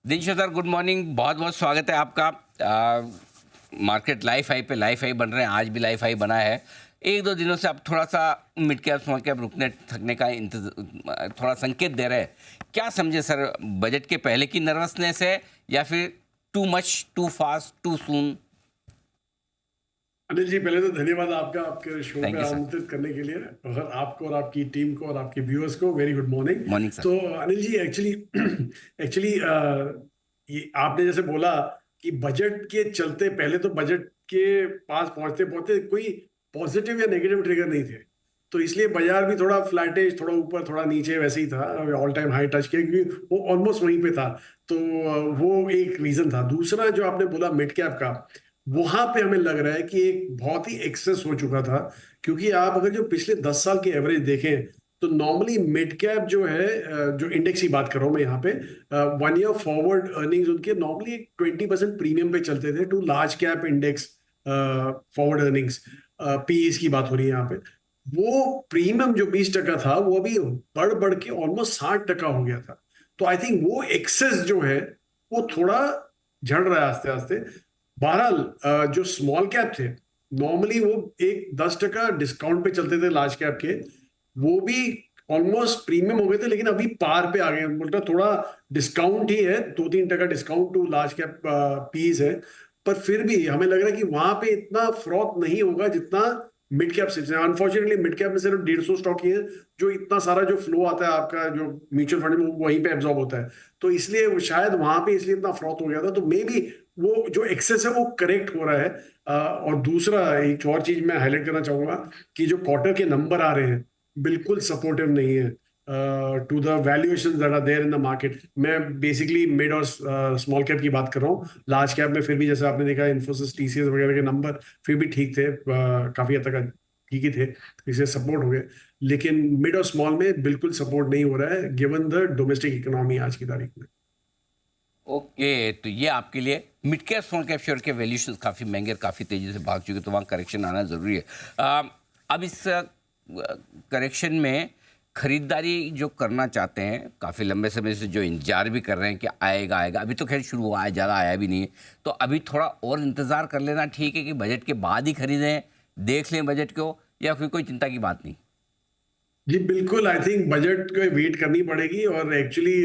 Dinshaw sir, good morning. बहुत बहुत स्वागत है आपका। मार्केट लाइफ हाई पे लाइफ हाई बन रहे हैं, आज भी लाइफ हाई बना है। एक दो दिनों से आप थोड़ा सा मिड कैप स्मॉल कैप रुकने थकने का थोड़ा संकेत दे रहे हैं। क्या समझे सर, बजट के पहले की नर्वसनेस है या फिर too much, too fast, too soon? Anil ji, पहले तो धन्यवाद आपका, आपके शो थैंक पे यू सर। आमंत्रित करने के लिए, और आपको और आपकी टीम को और आपके व्यूअर्स को very good morning. Morning sir. तो अनिल जी, एक्चुअली एक्चुअली ये आपने जैसे बोला कि बजट के चलते, पहले तो बजट के पास पहुंचते पहुंचते कोई पॉजिटिव या नेगेटिव ट्रिगर नहीं थे, तो इसलिए बाजार भी थोड़ा फ्लैटिश, थोड़ा ऊपर थोड़ा नीचे वैसे ही था। ऑल टाइम हाई टच किया क्योंकि वो ऑलमोस्ट वहीं पे था। तो वो एक रीजन था। दूसरा जो आपने बोला मिड कैप का, वहां पे हमें लग रहा है कि एक बहुत ही एक्सेस हो चुका था। क्योंकि आप अगर जो पिछले 10 साल के एवरेज देखें, तो नॉर्मली मिड कैप जो है, जो इंडेक्स की बात कर रहा हूं मैं यहाँ पे, 1 ईयर फॉरवर्ड अर्निंग्स उनके नॉर्मली एक 20% प्रीमियम पे चलते थे to large cap index forward earnings. PEs की बात हो रही है यहाँ पे। वो प्रीमियम जो 20% था, वो अभी बढ़ बढ़ के ऑलमोस्ट 60% हो गया था। तो आई थिंक वो एक्सेस जो है, वो थोड़ा झड़ रहा है आस्ते आस्ते। बहरहाल, जो स्मॉल कैप थे, नॉर्मली वो एक 10% डिस्काउंट पे चलते थे लार्ज कैप के, वो भी ऑलमोस्ट प्रीमियम हो गए थे, लेकिन अभी पार पे आ गए। बोलता थोड़ा डिस्काउंट ही है, 2-3% discount to large cap piece है। पर फिर भी हमें लग रहा है कि वहां पे इतना फ्रॉथ नहीं होगा जितना मिड कैप से। अनफॉर्चुनेटली मिड कैप में सिर्फ 150 स्टॉक ही है, जो इतना सारा जो फ्लो आता है आपका जो म्यूचुअल फंड में, वो वहीं पे एब्जॉर्ब होता है। तो इसलिए शायद वहां पे इसलिए इतना फ्रॉथ हो गया था। तो मे बी वो जो एक्सेस है वो करेक्ट हो रहा है। और दूसरा एक और चीज मैं हाईलाइट करना चाहूंगा कि जो क्वार्टर के नंबर आ रहे हैं, बिल्कुल सपोर्टिव नहीं है to the valuations that are there in the market. मैं बेसिकली मिड और स्मॉल कैप की बात कर रहा हूँ। लार्ज कैप में फिर भी जैसे आपने देखा, इन्फोसिस, टीसीएस वगैरह के नंबर फिर भी ठीक थे, काफी हद तक ठीक ही थे, इसे सपोर्ट हो गए। लेकिन मिड और स्मॉल में बिल्कुल सपोर्ट नहीं हो रहा है, गिवन द डोमेस्टिक इकोनॉमी आज की तारीख में। ओके, तो ये आपके लिए mid cap small cap share के वैल्यूशन काफ़ी महंगे और काफ़ी तेज़ी से भाग चुके, तो वहाँ करेक्शन आना ज़रूरी है। अब इस करेक्शन में खरीदारी जो करना चाहते हैं, काफ़ी लंबे समय से जो इंतजार भी कर रहे हैं कि आएगा आएगा, अभी तो खैर शुरू हुआ है, ज़्यादा आया भी नहीं है, तो अभी थोड़ा और इंतज़ार कर लेना ठीक है कि बजट के बाद ही खरीदें, देख लें बजट को, या फिर कोई चिंता की बात नहीं? जी बिल्कुल, आई थिंक बजट को वेट करनी पड़ेगी। और एक्चुअली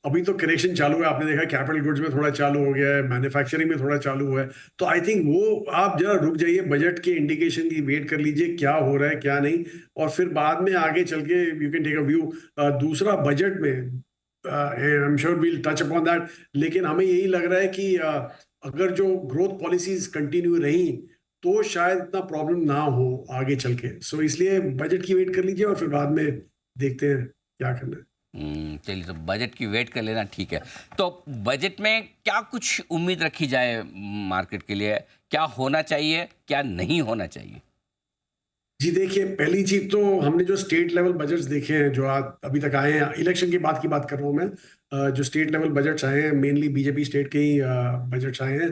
अभी तो करेक्शन चालू है, आपने देखा कैपिटल गुड्स में थोड़ा चालू हो गया है, मैन्युफैक्चरिंग में थोड़ा चालू हुआ है। तो आई थिंक वो आप जरा रुक जाइए, बजट के इंडिकेशन की वेट कर लीजिए, क्या हो रहा है क्या नहीं, और फिर बाद में आगे चल के you can take a view. दूसरा, बजट में I am sure we'll touch upon that, लेकिन हमें यही लग रहा है कि अगर जो ग्रोथ पॉलिसीज कंटिन्यू रही, तो शायद इतना प्रॉब्लम ना हो आगे चल के। सो इसलिए बजट की वेट कर लीजिए और फिर बाद में देखते हैं क्या करना है। चलिए, तो बजट की वेट कर लेना ठीक है। तो बजट में क्या कुछ उम्मीद रखी जाए मार्केट के लिए? क्या होना चाहिए, क्या नहीं होना चाहिए? जी देखिए, पहली चीज तो हमने जो स्टेट लेवल बजट्स देखे हैं, जो आज अभी तक आए हैं, इलेक्शन की बात कर रहा हूँ मैं। जो स्टेट लेवल बजट्स आए हैं, मेनली बीजेपी स्टेट के ही बजट्स आए हैं,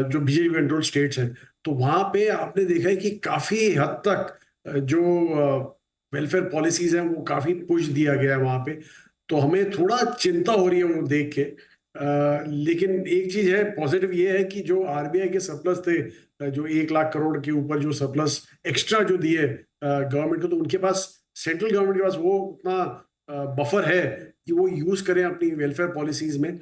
जो बीजेपी कंट्रोल स्टेट्स हैं। तो वहां पे आपने देखा है कि काफी हद तक जो वेलफेयर पॉलिसीज हैं, वो काफी पुश दिया गया है वहां पे। तो हमें थोड़ा चिंता हो रही है वो देख के। लेकिन एक चीज है, पॉजिटिव ये है कि जो आरबीआई के सरप्लस थे, जो 1 लाख करोड़ के ऊपर जो सरप्लस एक्स्ट्रा जो दिए गवर्नमेंट को, तो उनके पास, सेंट्रल गवर्नमेंट के पास वो उतना बफर है कि वो यूज करें अपनी वेलफेयर पॉलिसीज में।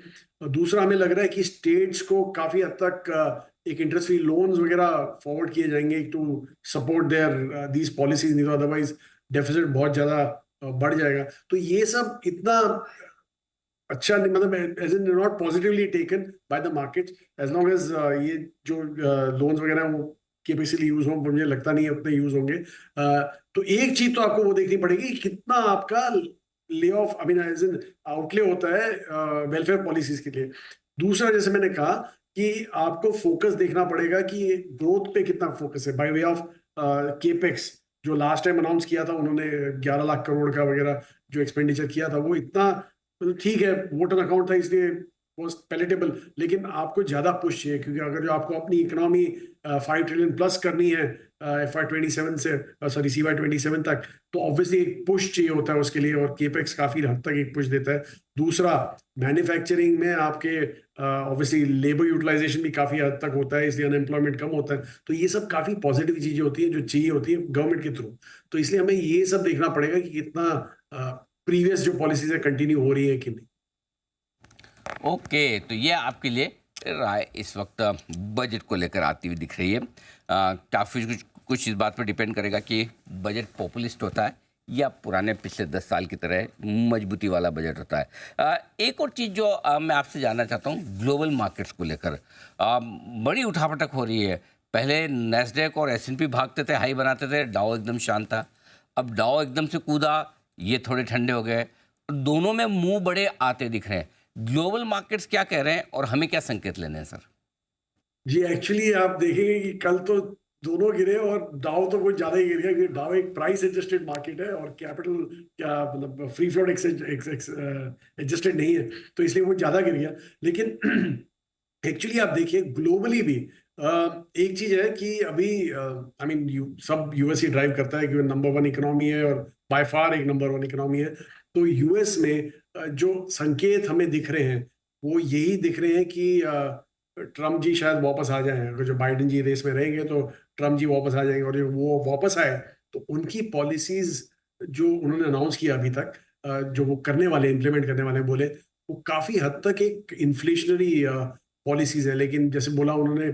और दूसरा, हमें लग रहा है कि स्टेट्स को काफी हद तक एक इंटरेस्ट फ्री लोन्स वगैरह फॉरवर्ड किए जाएंगे to support their these policies, नहीं तो अदरवाइज डेफिसिट बहुत ज्यादा बढ़ जाएगा। तो ये सब इतना अच्छा नहीं, मतलब as in not positively taken by the market, as long as ये जो लोन्स वगैरह हैं, वो केपेसिटी यूज हों, मुझे लगता नहीं है उतने यूज होंगे। तो एक चीज तो आपको वो देखनी पड़ेगी कि कितना आपका lay off, I mean as in outlay होता है वेलफेयर पॉलिसीज के लिए। दूसरा, जैसे मैंने कहा कि आपको फोकस देखना पड़ेगा कि ग्रोथ पे कितना फोकस है बाय वे ऑफ केपेक्स। जो लास्ट टाइम अनाउंस किया था उन्होंने, 11 लाख करोड़ का वगैरह जो एक्सपेंडिचर किया था, वो इतना, मतलब ठीक है, वोटर अकाउंट था इसलिए was palatable, लेकिन आपको ज़्यादा पुश चाहिए, क्योंकि अगर जो आपको अपनी इकोनॉमी 5 ट्रिलियन प्लस करनी है FY27 से सॉरी CY27 तक, तो ऑब्वियसली एक पुश चाहिए होता है उसके लिए, और केपेक्स काफ़ी हद तक एक पुश देता है। दूसरा, मैन्युफैक्चरिंग में आपके ऑब्वियसली लेबर यूटिलाइजेशन भी काफ़ी हद तक होता है, इसलिए अनएम्प्लॉयमेंट कम होता है। तो ये सब काफ़ी पॉजिटिव चीज़ें होती हैं जो चाहिए होती है गवर्नमेंट के थ्रू। तो इसलिए हमें ये सब देखना पड़ेगा कि कितना प्रीवियस जो पॉलिसीज है कंटिन्यू हो रही है कि नहीं। ओके, तो ये आपके लिए राय इस वक्त बजट को लेकर आती हुई दिख रही है। काफ़ी कुछ इस बात पर डिपेंड करेगा कि बजट पॉपुलिस्ट होता है या पुराने पिछले 10 साल की तरह मजबूती वाला बजट होता है। एक और चीज़ जो मैं आपसे जानना चाहता हूँ ग्लोबल मार्केट्स को लेकर, बड़ी उठापटक हो रही है। पहले नैस्डैक और S&P भागते थे, हाई बनाते थे, डाउ एकदम शांत था। अब डाउ एकदम से कूदा, ये थोड़े ठंडे हो गए। दोनों में मुंह बड़े आते दिख रहे हैं। ग्लोबल मार्केट्स क्या कह रहे हैं और हमें क्या संकेत लेने हैं सर? जी, एक्चुअली आप देखेंगे कि कल तो दोनों गिरे, और डाउ तो कुछ ज्यादा ही गिर गया, क्योंकि डाउ एक प्राइस एडजस्टेड मार्केट है और कैपिटल क्या मतलब फ्री फ्लोट एडजस्टेड नहीं है, तो इसलिए वो ज्यादा गिर गया। लेकिन एक्चुअली आप देखिए ग्लोबली भी एक चीज है कि अभी आई मीन सब यूएस ही ड्राइव करता है, क्योंकि नंबर 1 इकोनॉमी है और बाय फार एक नंबर 1 इकोनॉमी है। तो यूएस में जो संकेत हमें दिख रहे हैं वो यही दिख रहे हैं कि ट्रम्प जी शायद वापस आ जाएं। अगर जो बाइडेन जी रेस में रहेंगे तो ट्रम्प जी वापस आ जाएंगे, और जब वो वापस आए तो उनकी पॉलिसीज जो उन्होंने अनाउंस किया अभी तक, जो वो करने वाले इम्प्लीमेंट करने वाले बोले, वो काफी हद तक एक इन्फ्लेशनरी पॉलिसीज है। लेकिन जैसे बोला उन्होंने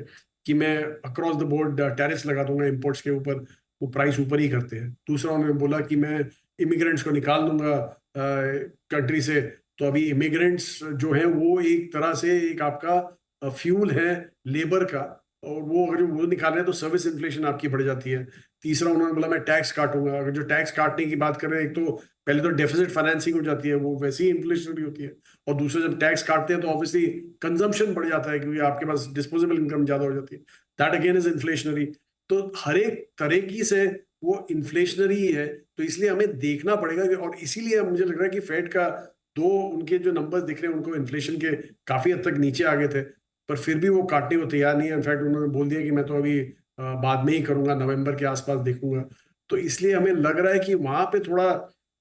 कि मैं अक्रॉस द बोर्ड टैरिफ्स लगा दूंगा इम्पोर्ट्स के ऊपर, वो प्राइस ऊपर ही करते हैं। दूसरा उन्होंने बोला कि मैं इमिग्रेंट्स को निकाल दूंगा कंट्री से। तो अभी इमिग्रेंट्स जो हैं वो एक तरह से एक आपका फ्यूल है लेबर का, और वो अगर वो निकाल रहे हैं तो सर्विस इन्फ्लेशन आपकी बढ़ जाती है। तीसरा उन्होंने बोला मैं टैक्स काटूंगा। अगर जो टैक्स काटने की बात कर रहे हैं, एक तो पहले तो डेफिसिट फाइनेंसिंग हो जाती है, वो वैसे ही इन्फ्लेशनरी होती है, और दूसरा जब टैक्स काटते हैं तो ऑब्वियसली कंजम्पशन बढ़ जाता है, क्योंकि आपके पास डिस्पोजेबल इनकम ज्यादा हो जाती है। That again is inflationary. तो हर एक तरीके से वो इन्फ्लेशनरी ही है। तो इसलिए हमें देखना पड़ेगा और इसीलिए मुझे लग रहा है कि फेड का दो उनके जो नंबर्स दिख रहे हैं उनको इन्फ्लेशन के काफी हद तक नीचे आ गए थे, पर फिर भी वो काटने को तैयार नहीं है। इनफैक्ट उन्होंने बोल दिया कि मैं तो अभी बाद में ही करूंगा, नवंबर के आसपास देखूंगा। तो इसलिए हमें लग रहा है कि वहां पे थोड़ा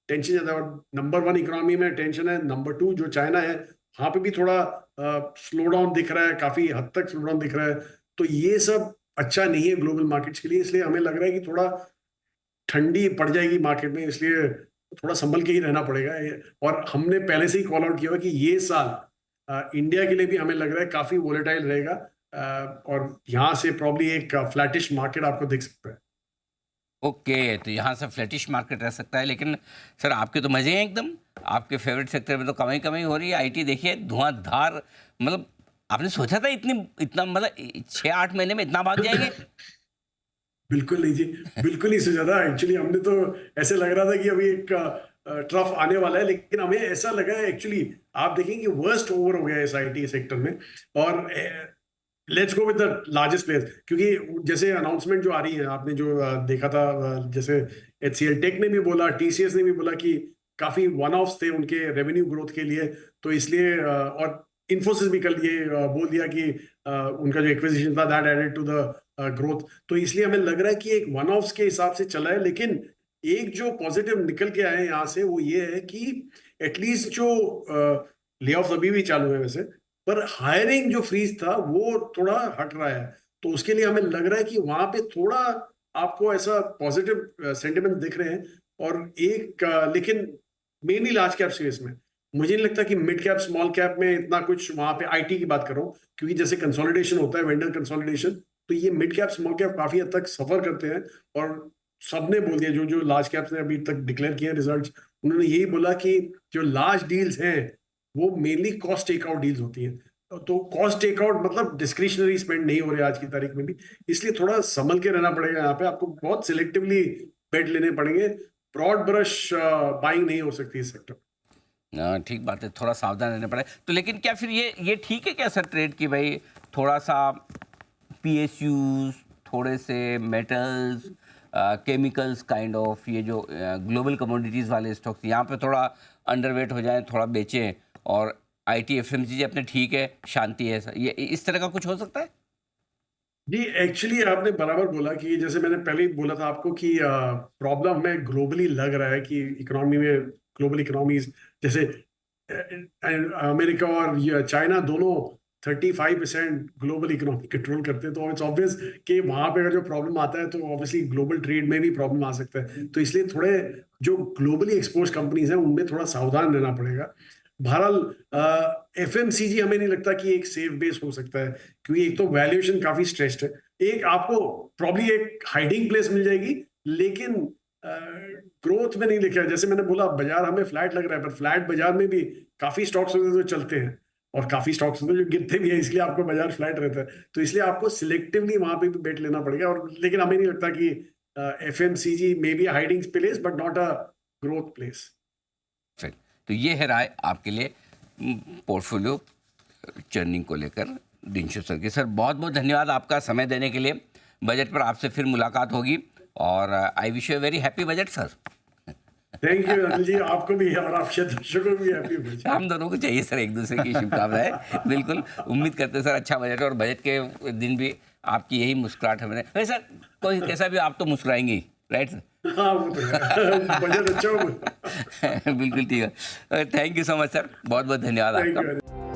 टेंशन ज्यादा है। और नंबर 1 इकोनॉमी में टेंशन है, नंबर 2 जो चाइना है वहां पे भी थोड़ा स्लो डाउन दिख रहा है, काफी हद तक स्लो डाउन दिख रहा है। तो ये सब अच्छा नहीं है ग्लोबल मार्केट्स के लिए। इसलिए हमें लग रहा है कि थोड़ा ठंडी पड़ जाएगी मार्केट में, इसलिए थोड़ा संभल के ही रहना पड़ेगा। और हमने पहले से ही कॉल आउट किया हुआ कि ये साल इंडिया के लिए भी हमें लग रहा है काफी वोलेटाइल रहेगा, और यहाँ से प्रॉब्ली एक फ्लैटिश मार्केट आपको दिख सकता है। ओके, तो यहाँ से फ्लैटिश मार्केट रह सकता है। लेकिन सर आपके तो मज़े हैं एकदम, आपके फेवरेट सेक्टर में तो कमाई कमाई हो रही है। आईटी देखिए धुआंधार, मतलब आपने सोचा था इतना मतलब 6-8 महीने में इतना भाग जाएंगे? बिल्कुल नहीं जी, बिल्कुल नहीं सोचा था। एक्चुअली हमने तो ऐसे लग रहा था कि अभी एक ट्रफ आने वाला है, लेकिन हमें ऐसा लगा है एक्चुअली आप देखेंगे वर्स्ट ओवर हो गया है इस आईटी सेक्टर में। और let's go with the largest players, क्योंकि जैसे अनाउंसमेंट जो आ रही है आपने जो देखा था, जैसे HCL टेक ने भी बोला, TCS ने भी बोला कि काफी वन ऑफ्स थे उनके रेवेन्यू ग्रोथ के लिए। तो इसलिए और इन्फोसिस भी कल ये बोल दिया कि उनका जो एक्विजिशन था that added to the growth. तो इसलिए हमें लग रहा है कि एक वन ऑफ्स के हिसाब से चला है। लेकिन एक जो पॉजिटिव निकल के आए यहाँ से वो ये है कि एटलीस्ट जो ले ऑफ अभी भी चालू है वैसे, पर हायरिंग जो फ्रीज था वो थोड़ा हट रहा है। तो उसके लिए हमें लग रहा है कि वहां पे थोड़ा आपको ऐसा पॉजिटिव सेंटिमेंट दिख रहे हैं। और एक लेकिन मेनली लार्ज कैप स्पेस में मुझे नहीं लगता कि मिड कैप स्मॉल कैप में इतना कुछ, वहां पे आईटी की बात कर रहा हूँ, क्योंकि जैसे कंसोलिडेशन होता है, वेंडर कंसोलिडेशन, तो ये मिड कैप स्मॉल कैप काफी हद तक सफर करते हैं। और सबने बोल दिया, जो जो लार्ज कैप्स ने अभी तक डिक्लेयर किए रिजल्ट्स, उन्होंने यही बोला कि जो लार्ज डील्स हैं वो मेनली कॉस्ट टेकआउट डील्स होती हैं। तो कॉस्ट टेकआउट मतलब डिस्क्रिशनरी स्पेंड नहीं हो रहे आज की तारीख में भी, इसलिए थोड़ा संभल के रहना पड़ेगा। यहाँ पे आपको बहुत सिलेक्टिवली बेट लेने पड़ेंगे, ब्रॉड ब्रश बाइंग नहीं हो सकती इस सेक्टर। ठीक बात है, थोड़ा सावधान रहना पड़े। तो लेकिन क्या फिर ये ठीक है क्या सर ट्रेड की भाई, थोड़ा सा PSUs, थोड़े से मेटल्स, केमिकल्स काइंड ऑफ, ये जो ग्लोबल कमोडिटीज़ वाले स्टॉक्स यहाँ पे थोड़ा अंडरवेट हो जाएं, थोड़ा बेचें, और IT FMCG अपने ठीक है, शांति है, ये इस तरह का कुछ हो सकता है? जी, एक्चुअली आपने बराबर बोला कि जैसे मैंने पहले ही बोला था आपको कि प्रॉब्लम हमें ग्लोबली लग रहा है कि इकोनॉमी में, ग्लोबल इकोनॉमीज जैसे अमेरिका और चाइना दोनों 35% ग्लोबल इकोनॉमी कंट्रोल करते हैं, तो इट्स ऑब्वियस कि वहां पे अगर जो प्रॉब्लम आता है तो ऑब्वियसली ग्लोबल ट्रेड में भी प्रॉब्लम आ सकता है। तो इसलिए थोड़े जो ग्लोबली एक्सपोज कंपनीज हैं उनमें थोड़ा सावधान रहना पड़ेगा। बहरहाल एफएमसीजी हमें नहीं लगता कि एक सेफ बेस हो सकता है, क्योंकि एक तो वैल्यूएशन काफी स्ट्रेस्ड है, एक आपको प्रॉब्ली एक हाइडिंग प्लेस मिल जाएगी, लेकिन ग्रोथ में नहीं लिखा है। जैसे मैंने बोला बाजार हमें फ्लैट लग रहा है, पर फ्लैट बाजार में भी काफी स्टॉक्स होते हैं जो चलते हैं और काफी स्टॉक्स होते हैं जो गिरते भी है, इसलिए आपको बाजार फ्लैट रहता है। तो इसलिए आपको सिलेक्टिवली वहां पे भी बेट लेना पड़ेगा। और लेकिन हमें नहीं लगता कि FMCG may be hiding place but not a growth place. फिर तो ये है राय आपके लिए पोर्टफोलियो चर्निंग को लेकर दिनशु सर की। सर बहुत बहुत धन्यवाद आपका समय देने के लिए। बजट पर आपसे फिर मुलाकात होगी और I wish you very happy budget sir. Thank you Anil ji, आपको भी और आपके दर्शकों को भी हैप्पी बजट। हम दोनों को चाहिए सर एक दूसरे की शुभकामनाएं। बिल्कुल उम्मीद करते हैं सर अच्छा बजट, और बजट के दिन भी आपकी यही मुस्कुराहट हमें। वैसे सर कोई कैसा भी आप तो मुस्कुराएंगे ही, राइट सर? हाँ वो तो है, बजट अच्छा हो। बिल्कुल ठीक है। Thank you so much sir, बहुत बहुत धन्यवाद थैंक आपका। यू।